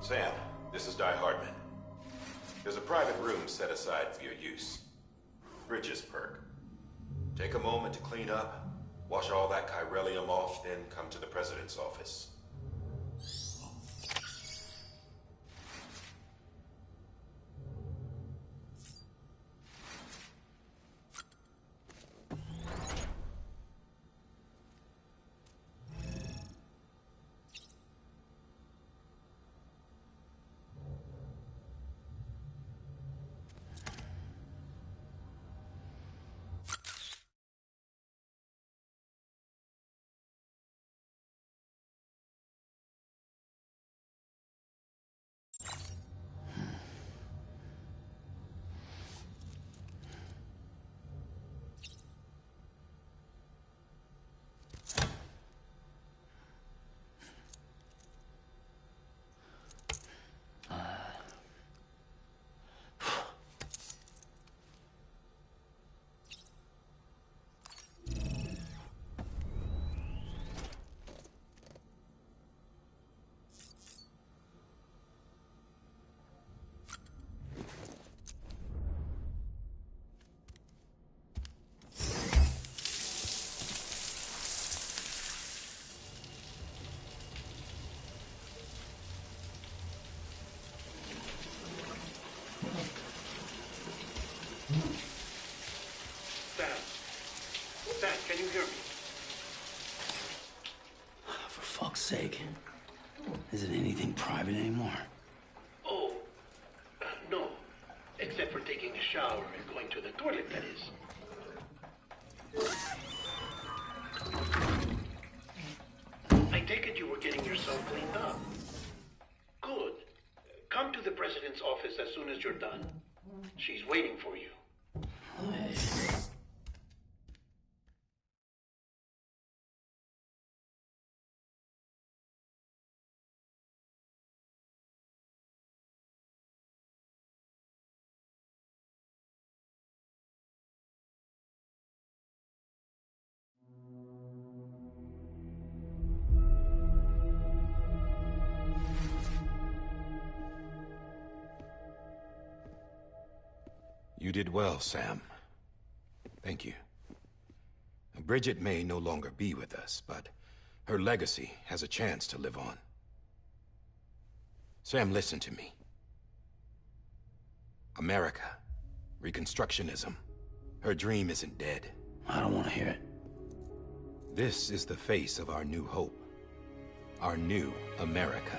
Sam, this is Di Hardman. There's a private room set aside for your use. Bridges perk. Take a moment to clean up, wash all that chiralium off, then come to the President's office. Sam, can you hear me? For fuck's sake. Isn't anything private anymore? Oh, no. Except for taking a shower and going to the toilet, that is. I take it you were getting yourself cleaned up. Good. Come to the President's office as soon as you're done. She's waiting for you. You did well, Sam. Thank you. Bridget may no longer be with us, but her legacy has a chance to live on. Sam, listen to me. America, Reconstructionism, her dream isn't dead. I don't want to hear it. This is the face of our new hope. Our new America.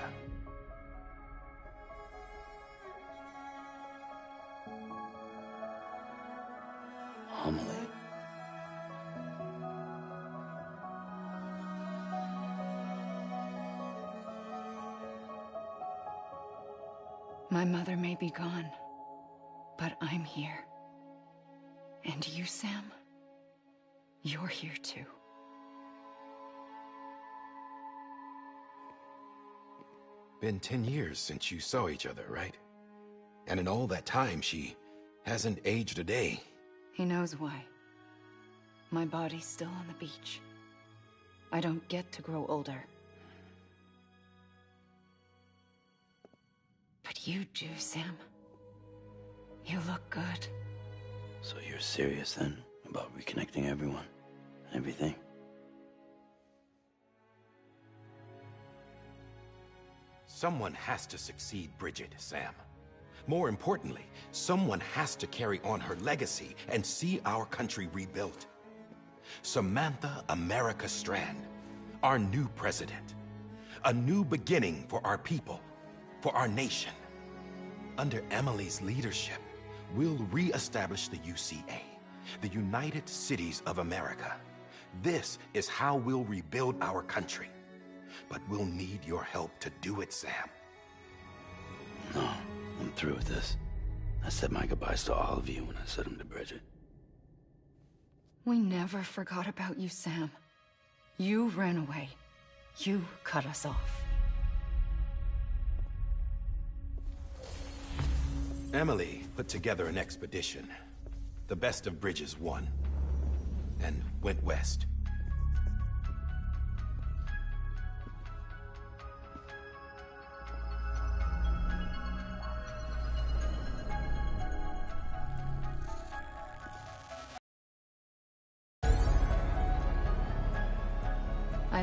Homily. My mother may be gone, but I'm here. And you, Sam? You're here too. Been 10 years since you saw each other, right? And in all that time, she hasn't aged a day. He knows why. My body's still on the beach. I don't get to grow older. But you do, Sam. You look good. So you're serious then about reconnecting everyone and everything? Someone has to succeed Bridget, Sam. More importantly, someone has to carry on her legacy and see our country rebuilt. Samantha America Strand, our new president. A new beginning for our people, for our nation. Under Emily's leadership, we'll re-establish the UCA, the United Cities of America. This is how we'll rebuild our country. But we'll need your help to do it, Sam. No, I'm through with this. I said my goodbyes to all of you when I said them to Bridget. We never forgot about you, Sam. You ran away. You cut us off. Emily put together an expedition. The best of Bridges won, and went west.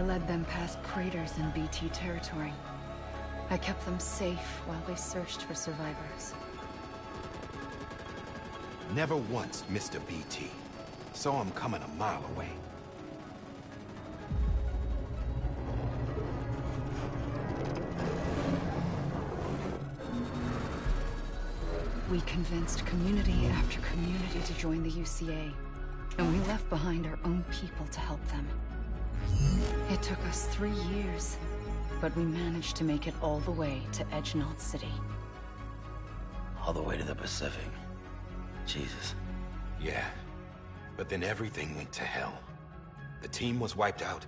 led them past craters in BT territory. I kept them safe while they searched for survivors. Never once missed a BT. Saw him coming a mile away. We convinced community after community to join the UCA, and we left behind our own people to help them. It took us 3 years, but we managed to make it all the way to Edgenot City. All the way to the Pacific. Jesus. Yeah, but then everything went to hell. The team was wiped out,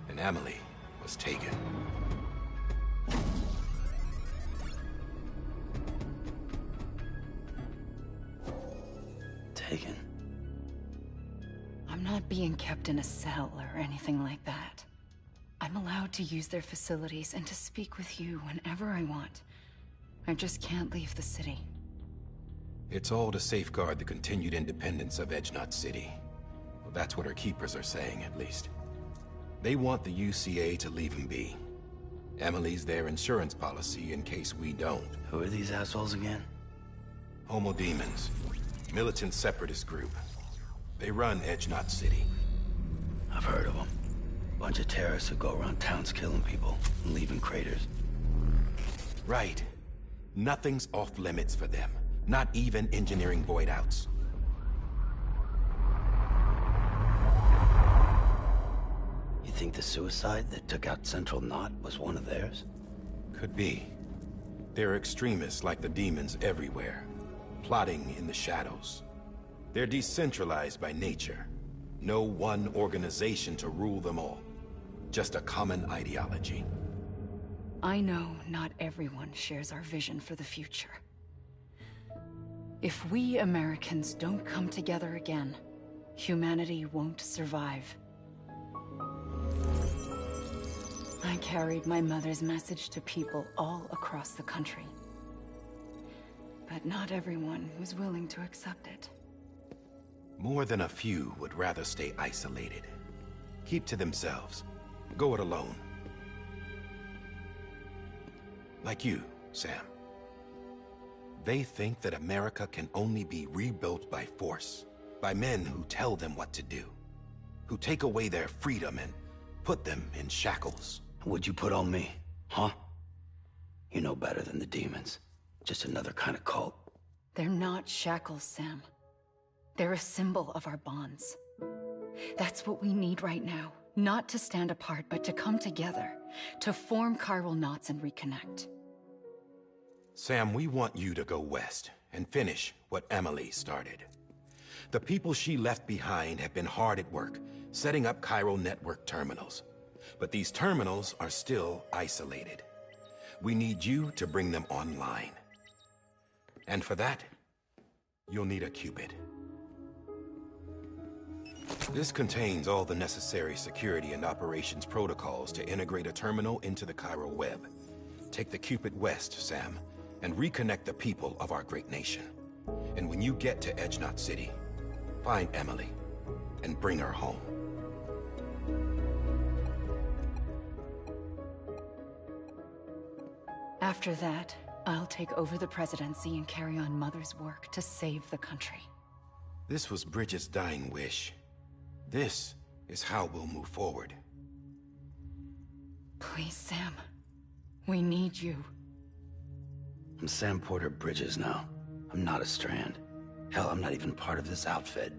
and Emily was taken. Taken? I'm not being kept in a cell or anything like that. I'm allowed to use their facilities and to speak with you whenever I want. I just can't leave the city. It's all to safeguard the continued independence of Edgenot City. Well, that's what our keepers are saying, at least. They want the UCA to leave him be. Emily's their insurance policy in case we don't. Who are these assholes again? Homo Demons. Militant separatist group. They run Edgenot City. I've heard of them. Bunch of terrorists who go around towns killing people and leaving craters. Right. Nothing's off limits for them. Not even engineering void outs. You think the suicide that took out Central Knot was one of theirs? Could be. There are extremists like the demons everywhere, plotting in the shadows. They're decentralized by nature. No one organization to rule them all. Just a common ideology. I know not everyone shares our vision for the future. If we Americans don't come together again, humanity won't survive. I carried my mother's message to people all across the country. But not everyone was willing to accept it. More than a few would rather stay isolated. Keep to themselves. Go it alone. Like you, Sam. They think that America can only be rebuilt by force, by men who tell them what to do, who take away their freedom and put them in shackles. What'd you put on me, huh? You know better than the demons. Just another kind of cult. They're not shackles, Sam. They're a symbol of our bonds. That's what we need right now. Not to stand apart, but to come together, to form chiral knots and reconnect. Sam, we want you to go west and finish what Emily started. The people she left behind have been hard at work, setting up chiral network terminals. But these terminals are still isolated. We need you to bring them online. And for that, you'll need a Cupid. This contains all the necessary security and operations protocols to integrate a terminal into the chiral web. Take the Cupid west, Sam, and reconnect the people of our great nation. And when you get to Edgenot City, find Emily and bring her home. After that, I'll take over the presidency and carry on Mother's work to save the country. This was Bridget's dying wish. This is how we'll move forward. Please, Sam. We need you. I'm Sam Porter Bridges now. I'm not a Strand. Hell, I'm not even part of this outfit.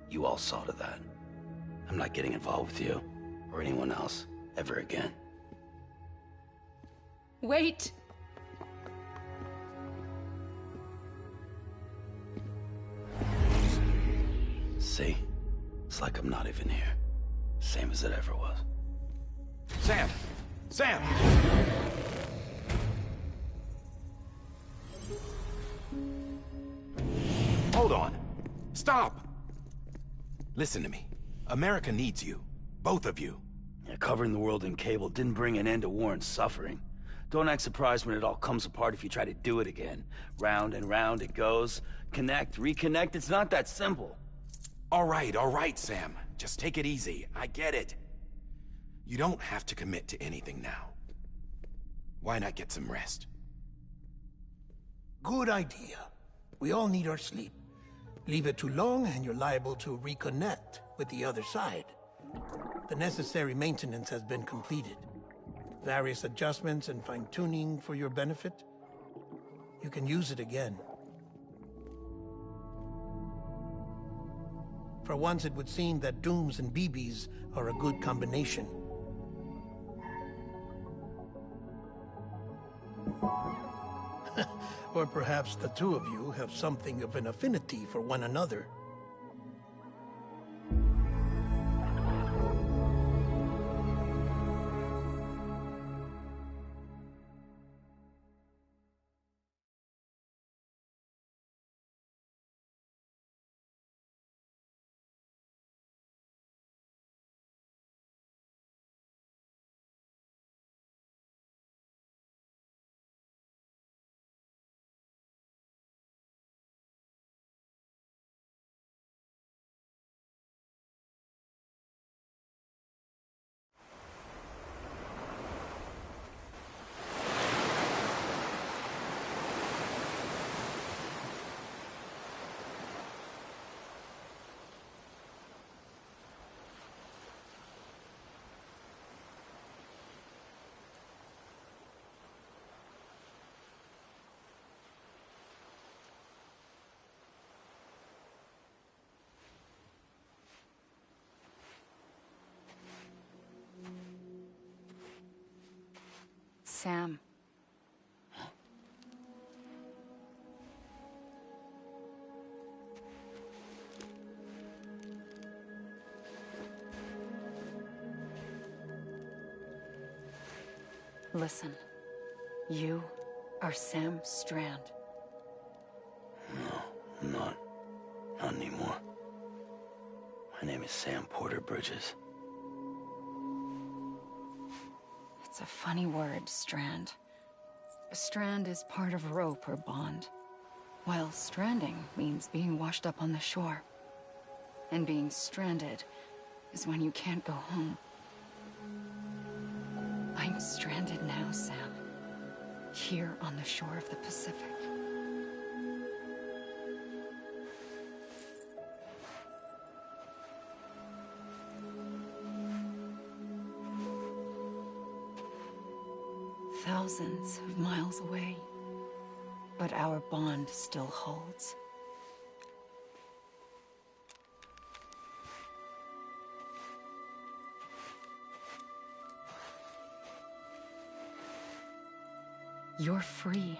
You all saw to that. I'm not getting involved with you, or anyone else, ever again. Wait! See? It's like I'm not even here. Same as it ever was. Sam! Sam! Hold on. Stop! Listen to me. America needs you. Both of you. Yeah, covering the world in cable didn't bring an end to war and suffering. Don't act surprised when it all comes apart if you try to do it again. Round and round it goes. Connect, reconnect, it's not that simple. All right, Sam. Just take it easy. I get it. You don't have to commit to anything now. Why not get some rest? Good idea. We all need our sleep. Leave it too long and you're liable to reconnect with the other side. The necessary maintenance has been completed. Various adjustments and fine-tuning for your benefit. You can use it again. For once, it would seem that Dooms and BBs are a good combination. Or perhaps the two of you have something of an affinity for one another. Sam. Listen. You are Sam Strand. No, I'm not. Not anymore. My name is Sam Porter Bridges. It's a funny word, strand. A strand is part of rope or bond, while stranding means being washed up on the shore. And being stranded is when you can't go home. I'm stranded now, Sam. Here on the shore of the Pacific. Thousands of miles away, but our bond still holds. You're free,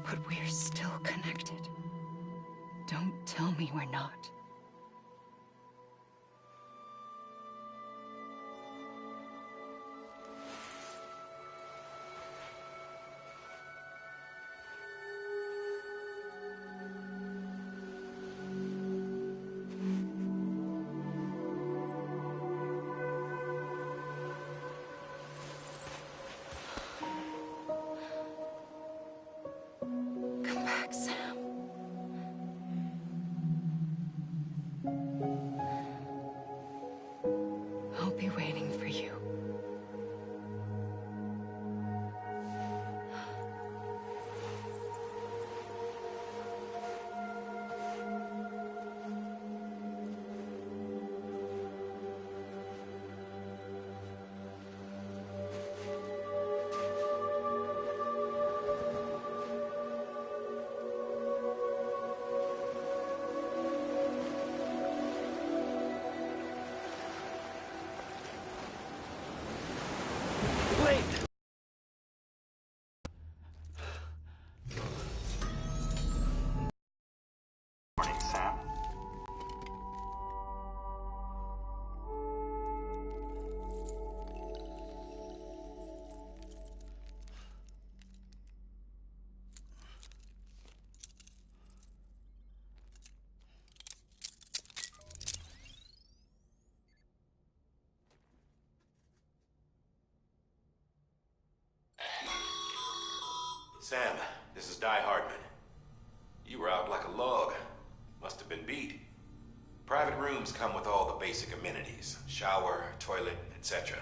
but we're still connected. Don't tell me we're not. Come back, Sam. I'll be waiting for you. Morning, Sam. Sam, this is Di Hardman. You were out like a log. Must have been beat. Private rooms come with all the basic amenities. Shower, toilet, etc.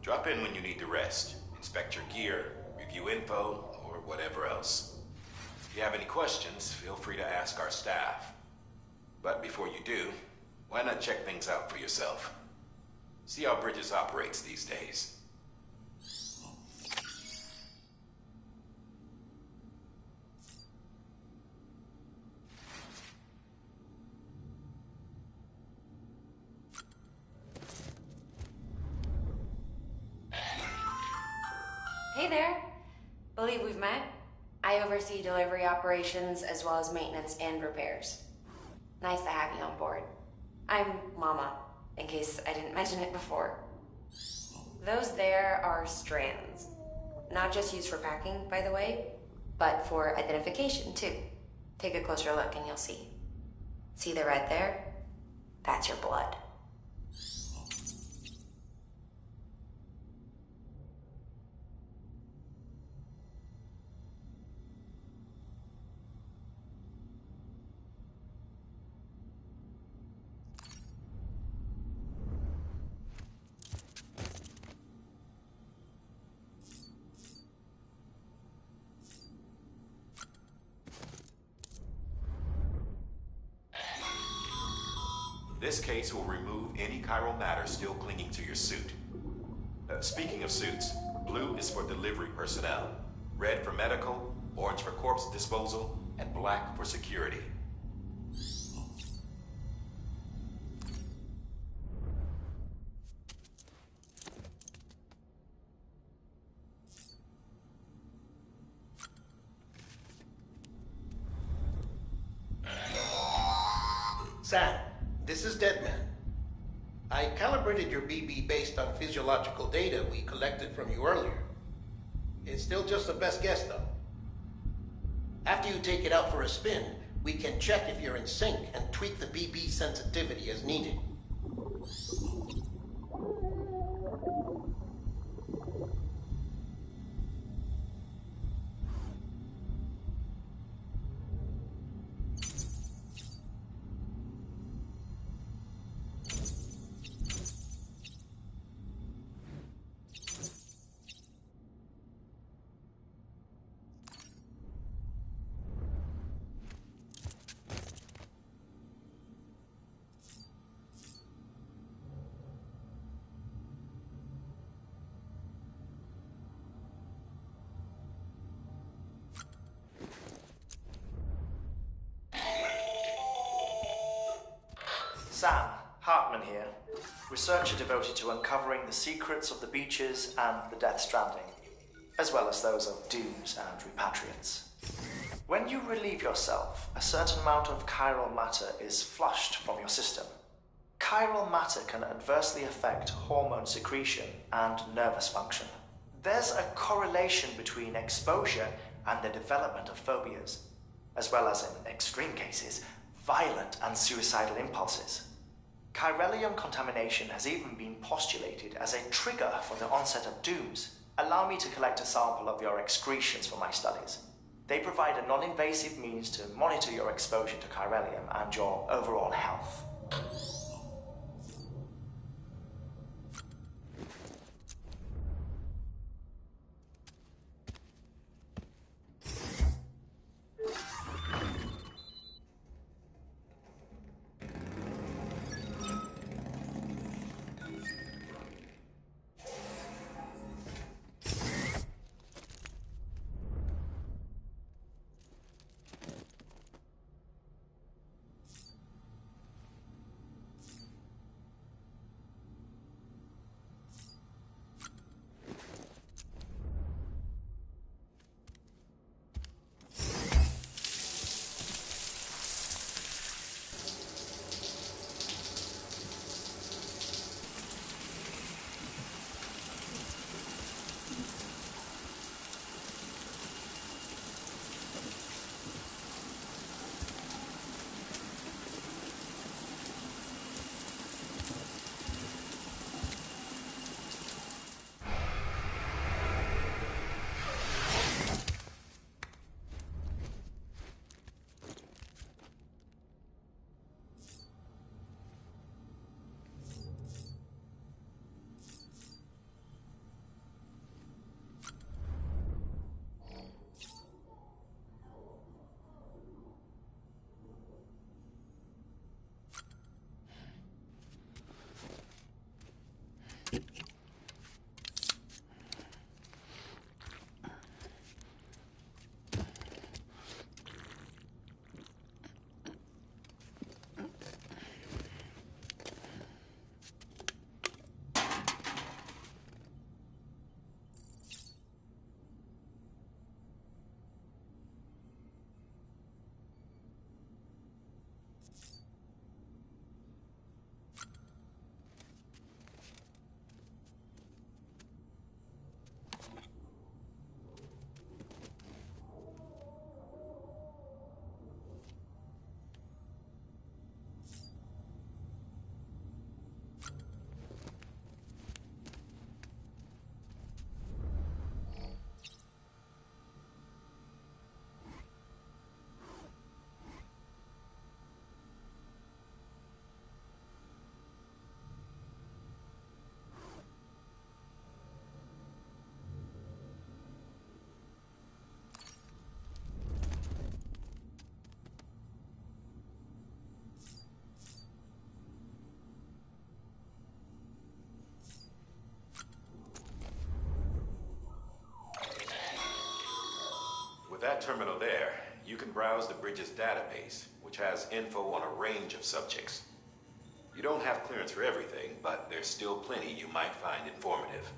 Drop in when you need to rest, inspect your gear, review info, or whatever else. If you have any questions, feel free to ask our staff. But before you do, why not check things out for yourself? See how Bridges operates these days. Hey there. Believe we've met. I oversee delivery operations as well as maintenance and repairs. Nice to have you on board. I'm Mama, in case I didn't mention it before. Those there are strands. Not just used for packing, by the way, but for identification too. Take a closer look and you'll see. See the red there? That's your blood. This case will remove any chiral matter still clinging to your suit. Speaking of suits, blue is for delivery personnel, red for medical, orange for corpse disposal, and black for security. Sam, this is Deadman. I calibrated your BB based on physiological data we collected from you earlier. It's still just a best guess, though. After you take it out for a spin, we can check if you're in sync and tweak the BB sensitivity as needed. Sam, Hartman here, researcher devoted to uncovering the secrets of the beaches and the Death Stranding, as well as those of dooms and repatriates. When you relieve yourself, a certain amount of chiral matter is flushed from your system. Chiral matter can adversely affect hormone secretion and nervous function. There's a correlation between exposure and the development of phobias, as well as, in extreme cases, violent and suicidal impulses. Chiralium contamination has even been postulated as a trigger for the onset of dooms. Allow me to collect a sample of your excretions for my studies. They provide a non-invasive means to monitor your exposure to chiralium and your overall health. With that terminal there, you can browse the bridge's database, which has info on a range of subjects. You don't have clearance for everything, but there's still plenty you might find informative.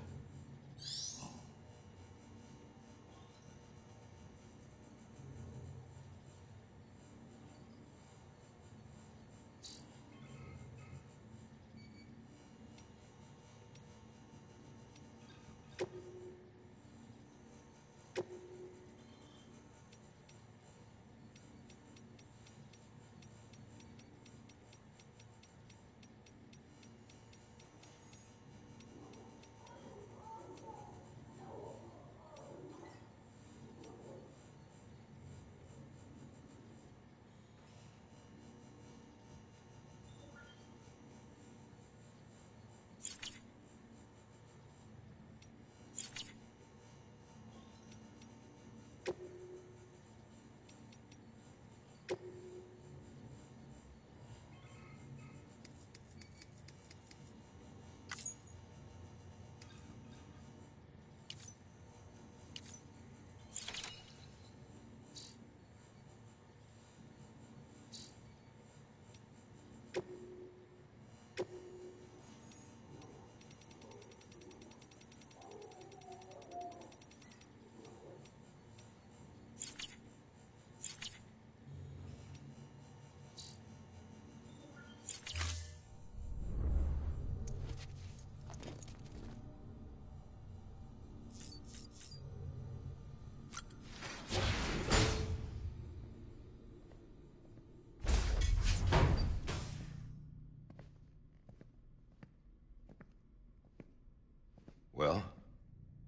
Well,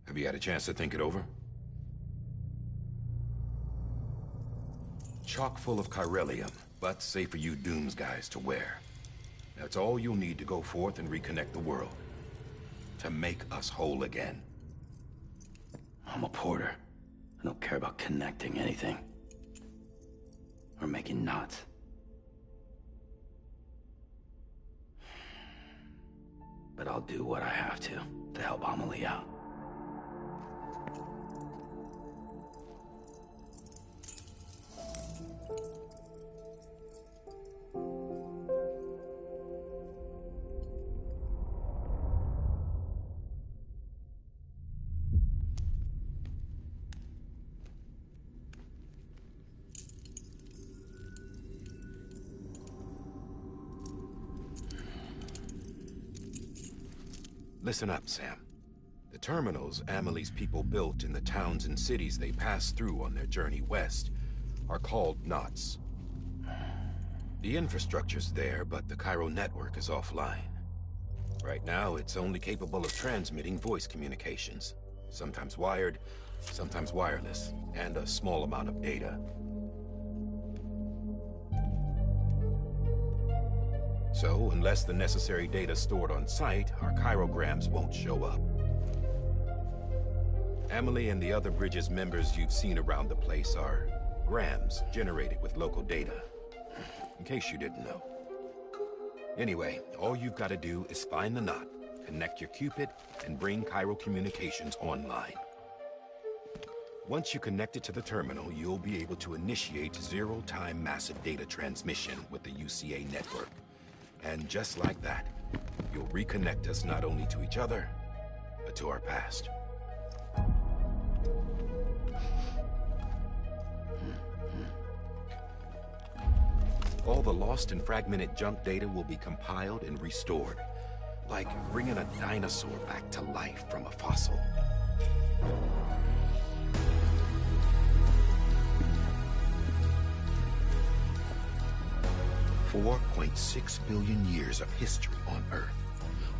have you had a chance to think it over? Chock full of chiralium, but safe for you Dooms guys to wear. That's all you'll need to go forth and reconnect the world. To make us whole again. I'm a porter. I don't care about connecting anything. Or making knots. But I'll do what I have to help Amelie out. Listen up, Sam. The terminals Amelie's people built in the towns and cities they passed through on their journey west are called knots. The infrastructure's there, but the Cairo network is offline. Right now, it's only capable of transmitting voice communications. Sometimes wired, sometimes wireless, and a small amount of data. So, unless the necessary data's stored on site, our chirograms won't show up. Amelie and the other Bridges members you've seen around the place are grams generated with local data. In case you didn't know. Anyway, all you've got to do is find the knot, connect your Cupid, and bring Cairo communications online. Once you connect it to the terminal, you'll be able to initiate zero-time massive data transmission with the UCA network. And just like that, you'll reconnect us not only to each other, but to our past. All the lost and fragmented junk data will be compiled and restored, like bringing a dinosaur back to life from a fossil. 4.6 billion years of history on Earth.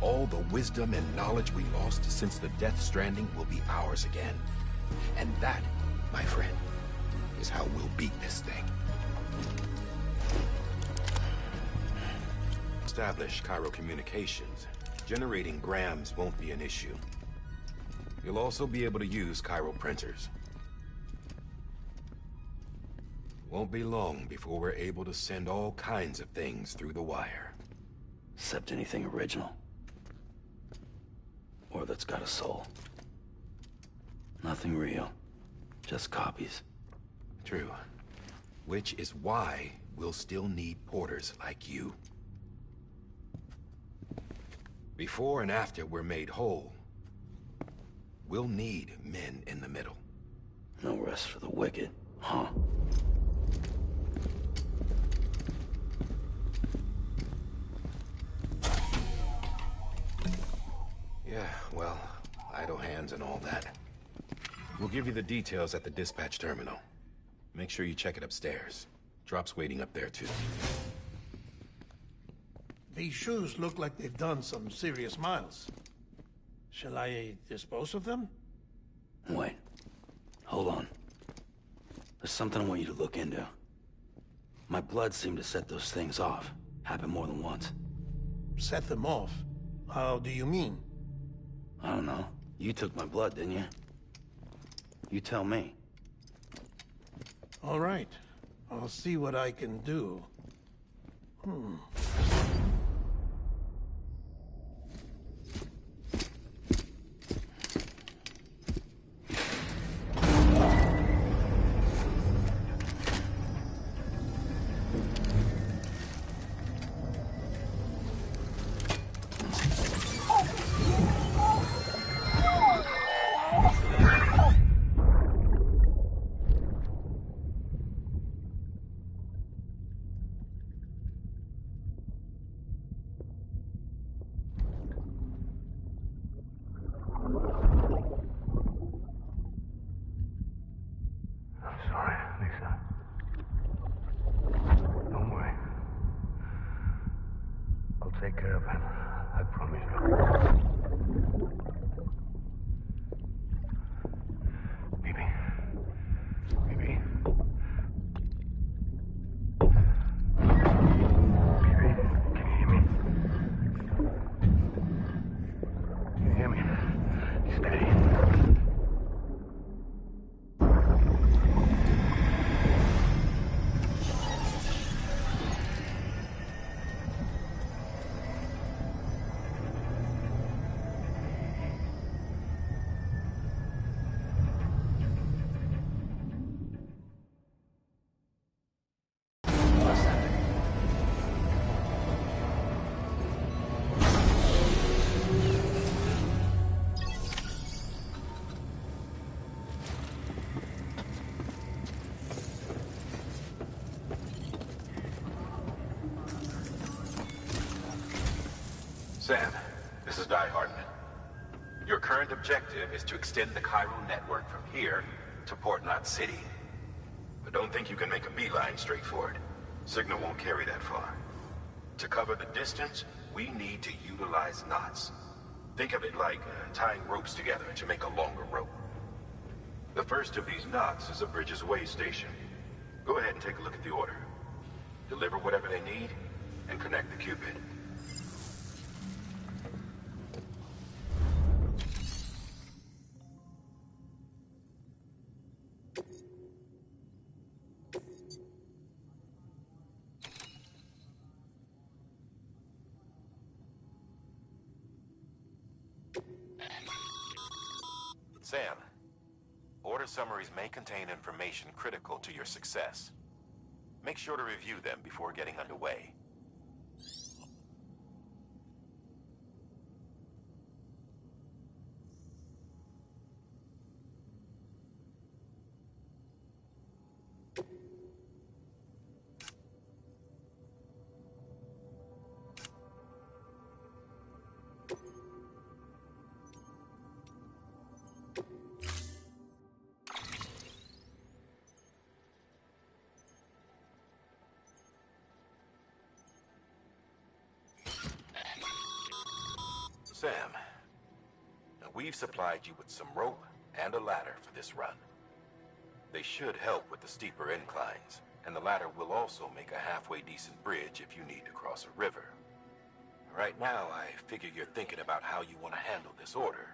All the wisdom and knowledge we lost since the Death Stranding will be ours again. And that, my friend, is how we'll beat this thing. Establish Cairo communications. Generating grams won't be an issue. You'll also be able to use Cairo printers. Won't be long before we're able to send all kinds of things through the wire. Except anything original. Or that's got a soul. Nothing real. Just copies. True. Which is why we'll still need porters like you. Before and after we're made whole, we'll need men in the middle. No rest for the wicked, huh? Yeah, well, idle hands and all that. We'll give you the details at the dispatch terminal. Make sure you check it upstairs. Drop's waiting up there, too. These shoes look like they've done some serious miles. Shall I dispose of them? Wait. Hold on. There's something I want you to look into. My blood seemed to set those things off. Happened more than once. Set them off? How do you mean? I don't know. You took my blood, didn't you? You tell me. All right. I'll see what I can do. Take care of him. I promise you. Baby. Baby. Baby, can you hear me? Can you hear me? Steady. Sam, this is Die Hardman. Your current objective is to extend the Cairo network from here to Port Knot City. But don't think you can make a beeline straight for it. Signal won't carry that far. To cover the distance, we need to utilize knots. Think of it like tying ropes together to make a longer rope. The first of these knots is a Bridges Way station. Go ahead and take a look at the order. Deliver whatever they need, and connect the Cupid. Sam, order summaries may contain information critical to your success. Make sure to review them before getting underway. Sam, now we've supplied you with some rope and a ladder for this run. They should help with the steeper inclines, and the ladder will also make a halfway decent bridge if you need to cross a river. Right now, I figure you're thinking about how you want to handle this order.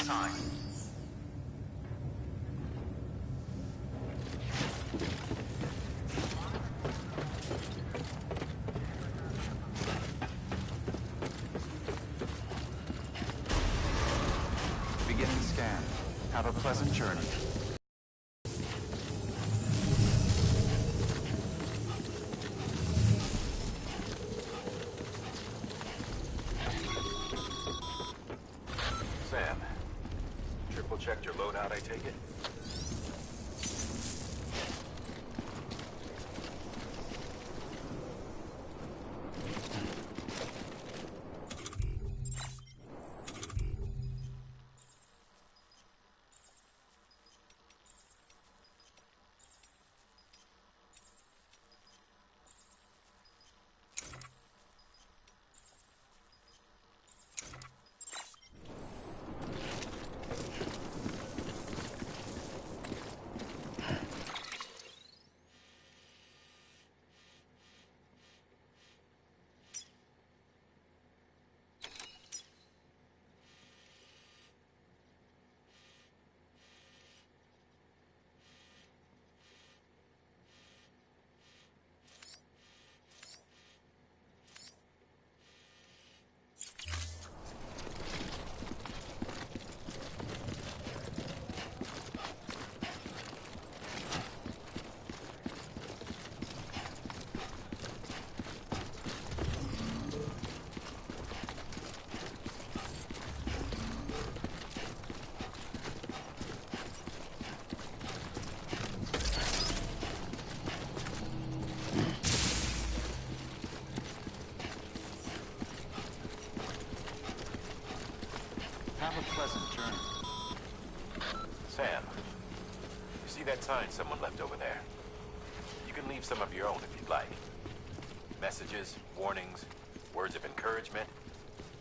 time. Beginning scan. Have a pleasant journey. Sam, triple checked your loadout, I take it? Have a pleasant journey. Sam, you see that sign someone left over there? You can leave some of your own if you'd like. Messages, warnings, words of encouragement,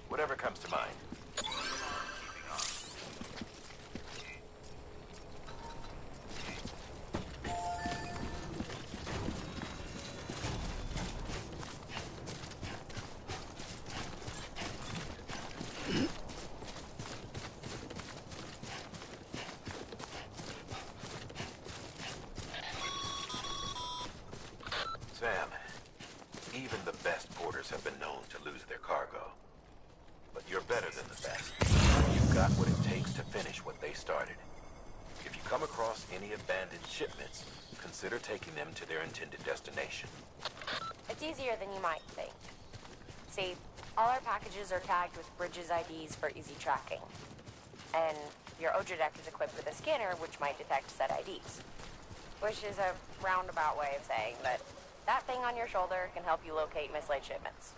whatever comes to mind. Sam, even the best porters have been known to lose their cargo. But you're better than the best. You've got what it takes to finish what they started. If you come across any abandoned shipments, consider taking them to their intended destination. It's easier than you might think. See, all our packages are tagged with Bridges IDs for easy tracking. And your Odra deck is equipped with a scanner which might detect said IDs. Which is a roundabout way of saying that that thing on your shoulder can help you locate mislaid shipments.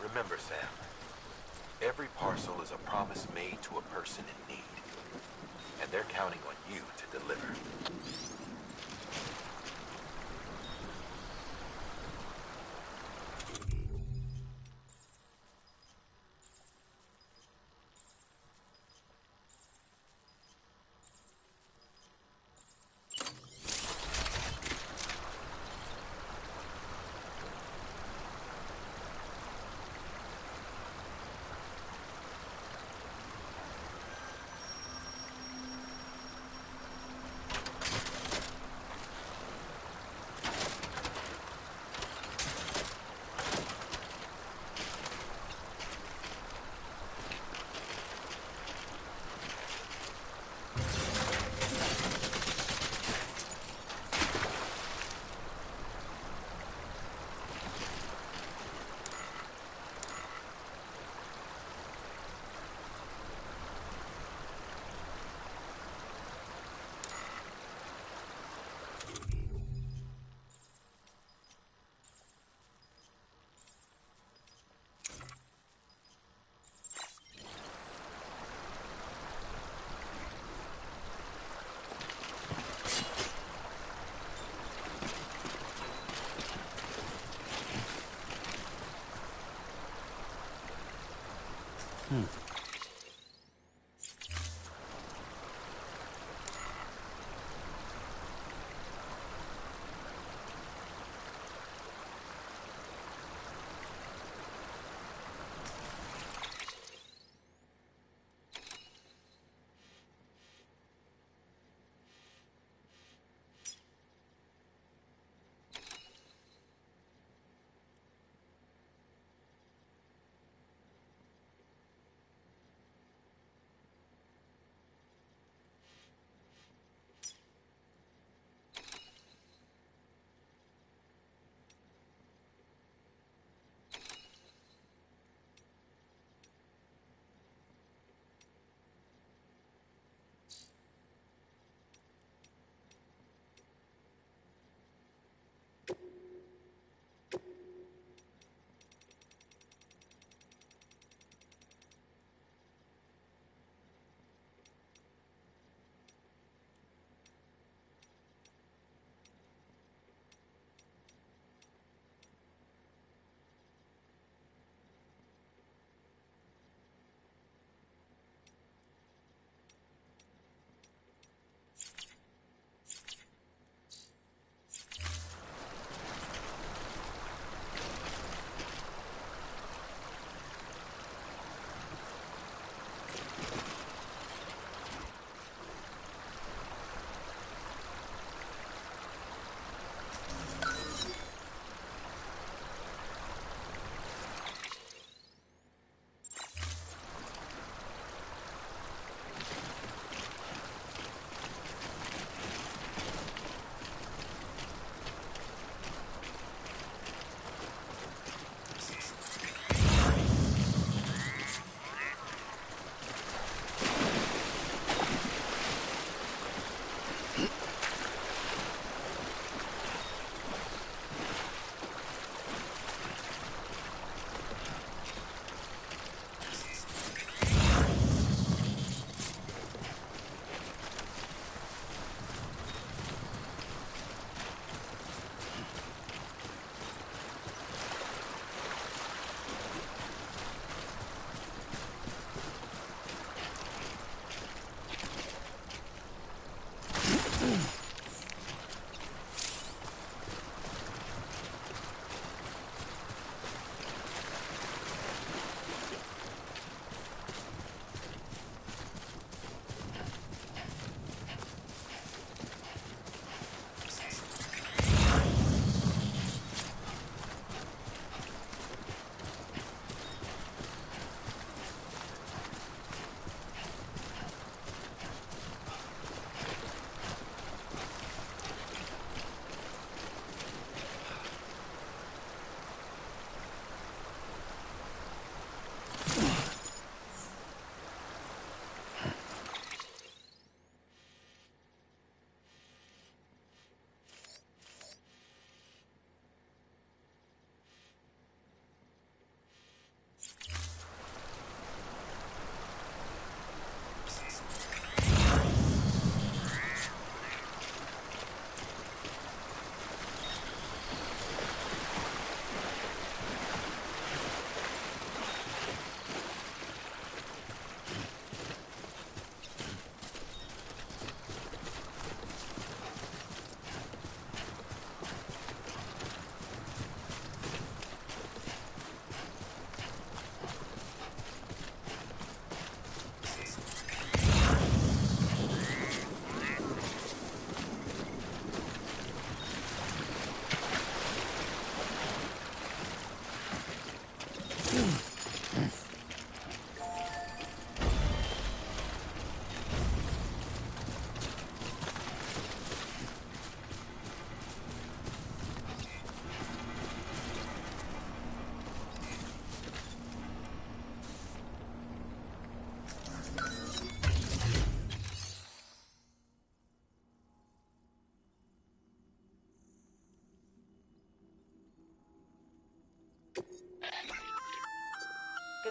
Remember, Sam, every parcel is a promise made to a person in need. And they're counting on you to deliver.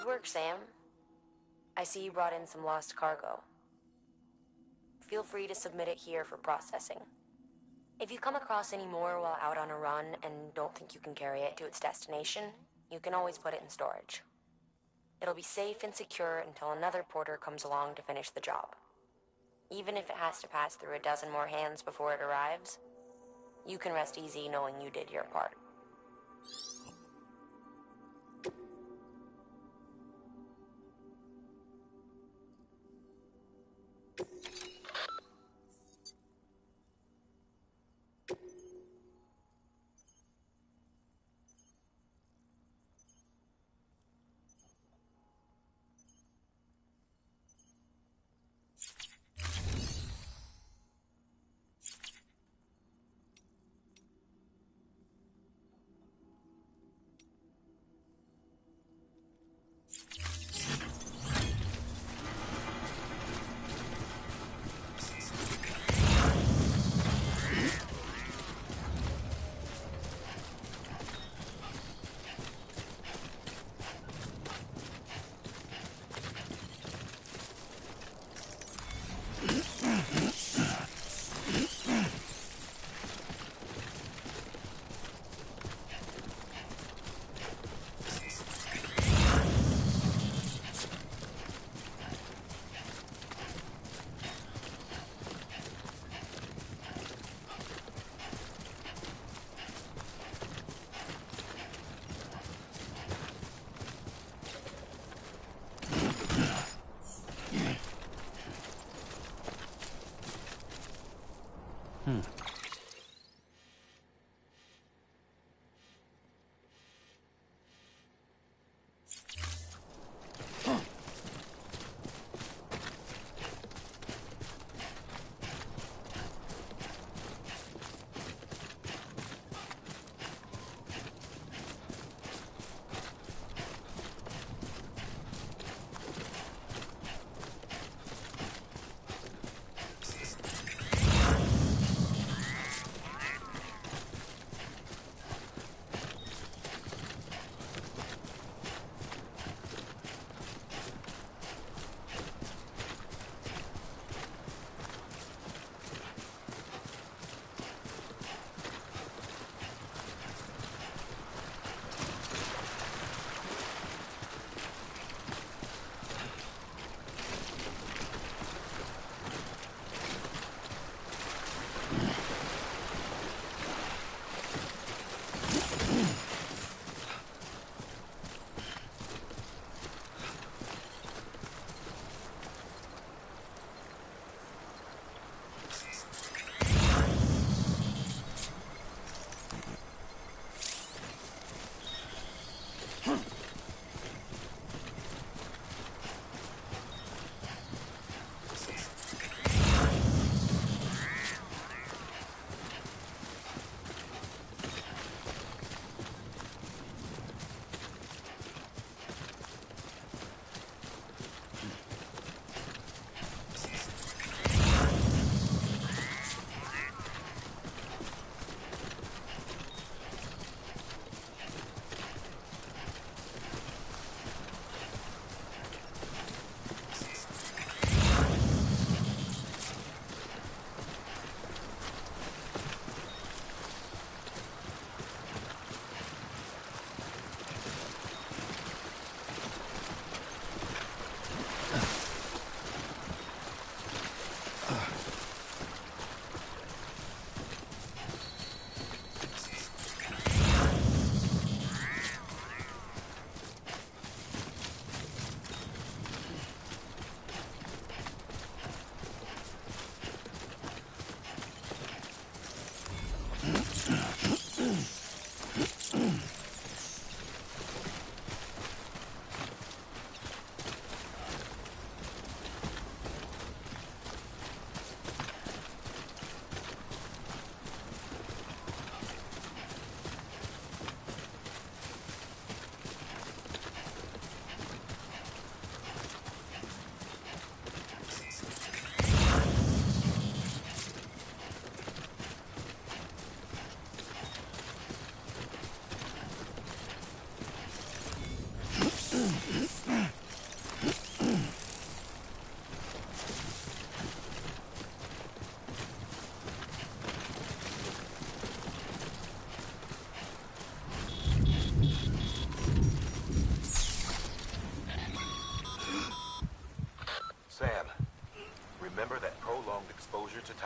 work, Sam. I see you brought in some lost cargo. Feel free to submit it here for processing. If you come across any more while out on a run and don't think you can carry it to its destination, you can always put it in storage. It'll be safe and secure until another porter comes along to finish the job. Even if it has to pass through a dozen more hands before it arrives, you can rest easy knowing you did your part.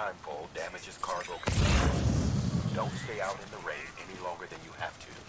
timefall damages cargo containers. Don't stay out in the rain any longer than you have to.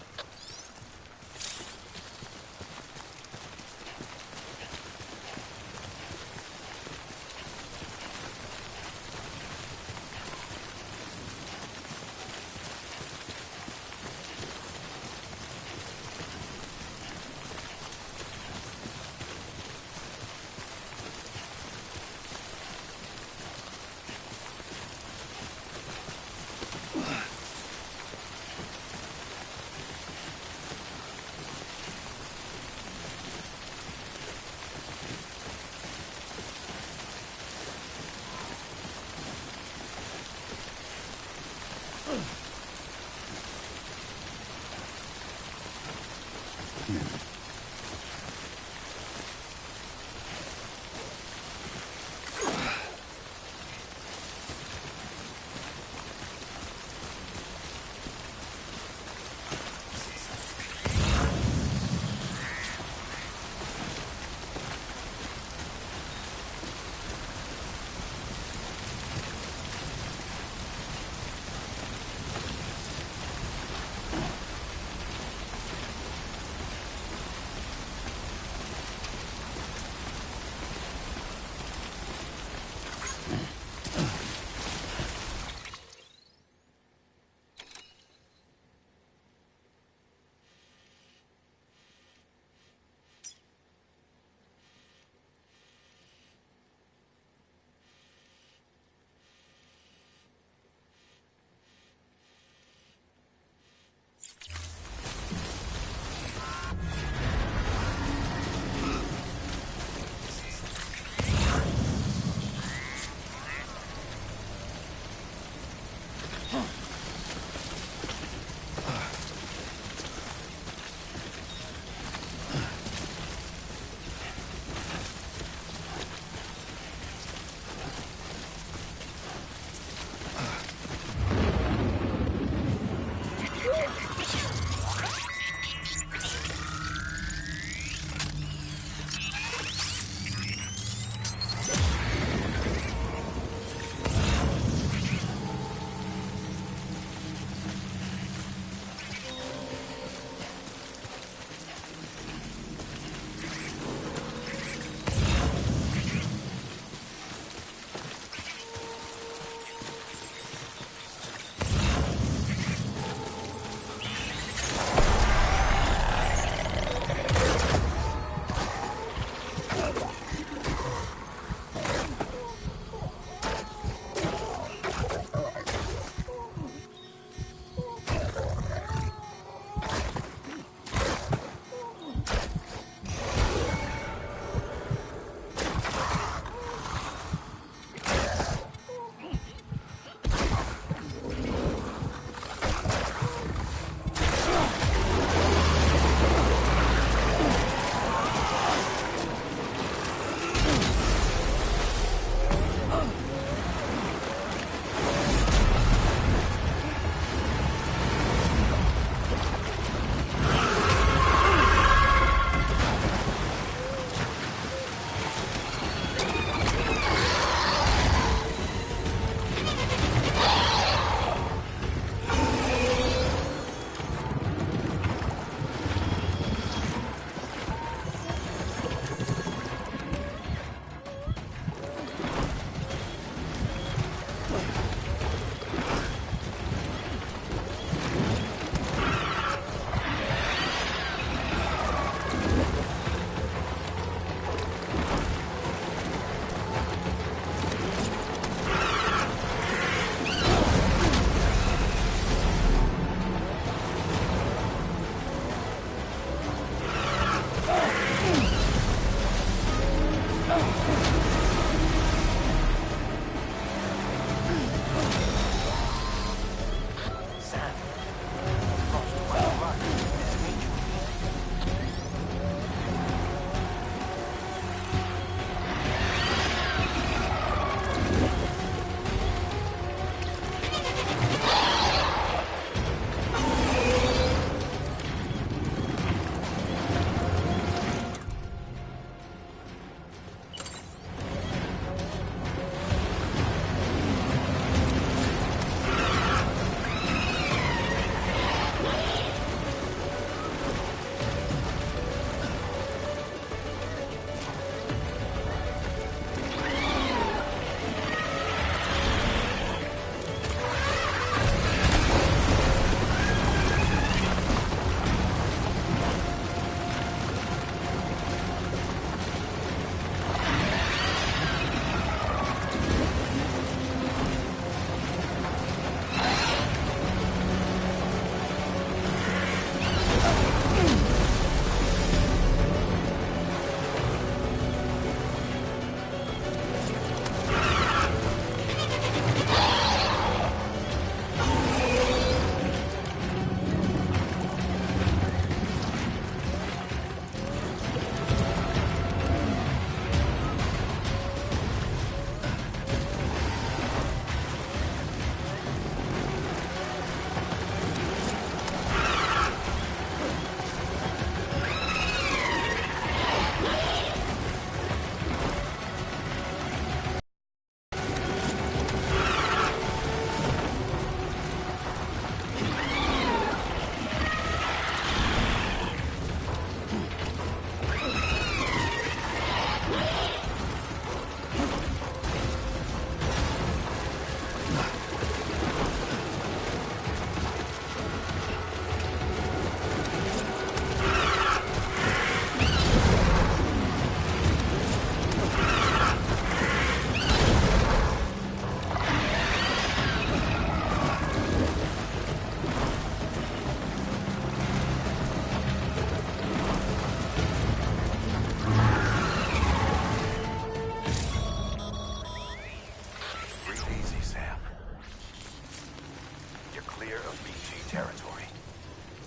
of BG territory.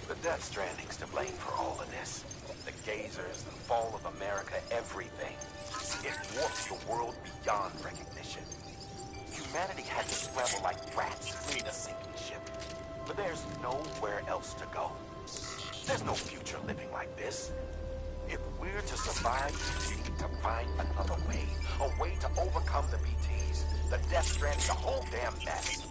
The Death Stranding's to blame for all of this. The gazers, the fall of America, everything. It warped the world beyond recognition. Humanity had to scramble like rats to flee the sinking ship. But there's nowhere else to go. There's no future living like this. If we're to survive, we need to find another way. A way to overcome the BTs, the Death Stranding, the whole damn mess.